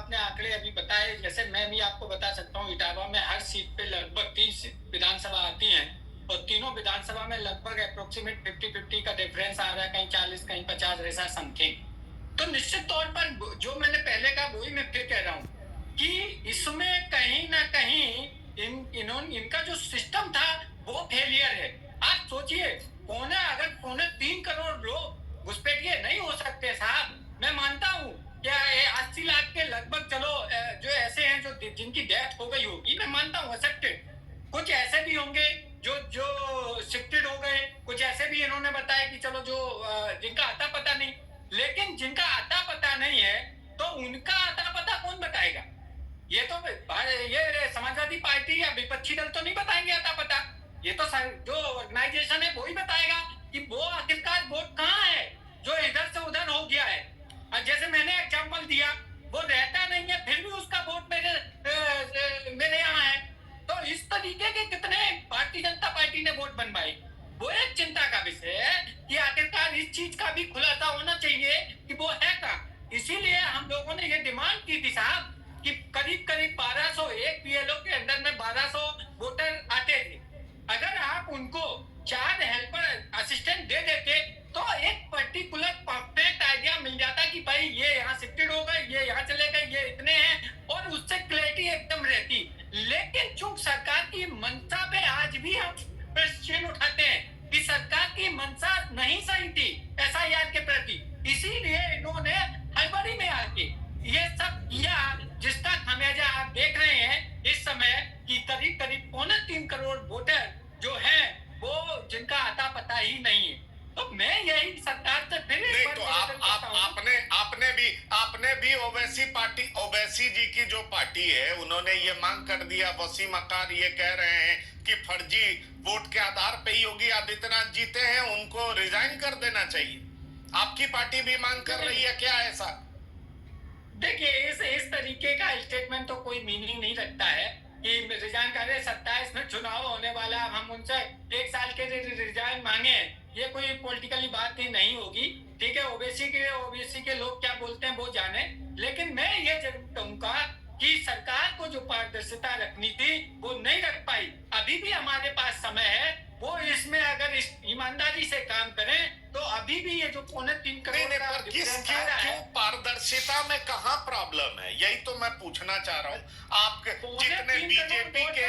आपने आंकड़े अभी बताए, जैसे मैं भी आपको बता सकता हूँ, इटावा में हर सीट पे लगभग 3 विधानसभा आती हैं और तीनों विधानसभा में लगभग अप्रोक्सीमेट 50-50 का डिफरेंस आ रहा है, कहीं 40 कहीं 50 ऐसा समथिंग। तो निश्चित तौर पर जो मैंने पहले कहा वही मैं फिर कह रहा हूँ कि इसमें कहीं ना कहीं इनका जो सिस्टम था वो फेलियर है। आप सोचिए, अगर 3.25 करोड़ लोग घुसपैठिए नहीं हो सकते साहब। मैं मानता हूँ क्या 80 लाख के लगभग, चलो जो ऐसे हैं जो जिनकी डेथ हो गई होगी, मैं मानता हूँ, एक्सेप्टेड। कुछ ऐसे भी होंगे जो जो शिफ्टेड हो गए, कुछ ऐसे भी इन्होंने बताया कि चलो जो जिनका आता पता नहीं। लेकिन जिनका आता पता नहीं है तो उनका आता पता कौन बताएगा? ये तो ये समाजवादी पार्टी या विपक्षी दल तो नहीं बताएंगे आता पता। ये तो जो ऑर्गेनाइजेशन है वो ही बताएगा कि वो आखिरकार वोट कहाँ है जो इधर से उधर हो गया है। और जैसे मैंने एग्जाम्पल दिया, वो रहता नहीं है फिर भी उसका वोट मेरे यहाँ है। तो इस तरीके के कितने भारतीय जनता पार्टी ने वोट बनवाए। वो एक चिंता का विषय है कि आखिरकार इस चीज का भी खुलासा होना चाहिए कि वो है का। इसीलिए हम लोगों ने ये डिमांड की थी साहब कि करीब करीब 1200, एक बीएलओ के अंदर में 1200 वोटर आते थे। अगर आप उनको 4 हेल्पर असिस्टेंट दे देते तो एक पर्टिकुलर परफेक्ट आइडिया मिल जाता कि भाई ये यहाँ शिफ्टेड हो गए, ये यहाँ चले गए, ये इतने हैं, और उससे क्लैरिटी एकदम रहती। लेकिन चूंकि सरकार की मंशा पे आज भी हम प्रश्न उठाते हैं कि सरकार की मंशा नहीं सही थी एसआईआर के प्रति, इसीलिए इन्होंने हड़बड़ी में आके ये सब किया, जिसका खामियाजा आप देख रहे हैं इस समय कि करीब करीब 3.25 करोड़ वोटर जो हैं वो जिनका आता पता ही नहीं है। तो मैं यही सरकार से फिर नहीं, तो आपने भी ओवैसी पार्टी, ओवैसी जी की जो पार्टी है, उन्होंने ये मांग कर दिया। वसीम अख्तर ये कह रहे हैं कि फर्जी वोट के आधार पे ही योगी आदित्यनाथ जीते हैं, उनको रिजाइन कर देना चाहिए। आपकी पार्टी भी मांग कर रही है क्या ऐसा? देखिए, इस तरीके का स्टेटमेंट तो कोई मीनिंग नहीं रखता है कि रिजाइन करे। 27 में चुनाव होने वाला, हम उनसे 1 साल के रिजाइन मांगे, ये कोई पॉलिटिकली बात ही नहीं होगी। ठीक है, ओबीसी के लोग क्या बोलते हैं वो जाने। लेकिन मैं ये जरूर कहूंगा कि सरकार को जो पारदर्शिता रखनी थी वो नहीं रख पाई। अभी भी हमारे पास समय है, वो इसमें अगर ईमानदारी से काम करें तो अभी भी ये जो 3.25 करोड़ का डिफरेंस आ रहा है। क्यों पारदर्शिता में कहाँ प्रॉब्लम है, यही तो मैं पूछना चाह रहा हूँ। आपके जितने बीजेपी के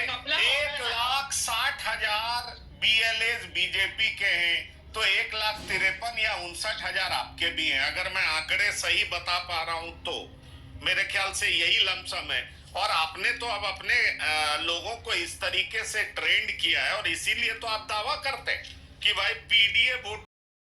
1,60,000 बीएलएस बीजेपी के हैं, तो 1,53,000 या 59,000 आपके भी हैं। अगर मैं आंकड़े सही बता पा रहा हूं तो मेरे ख्याल से यही लमसम है। और आपने तो अब अपने लोगों को इस तरीके से ट्रेंड किया है, और इसीलिए तो आप दावा करते हैं कि भाई पीडीए वोट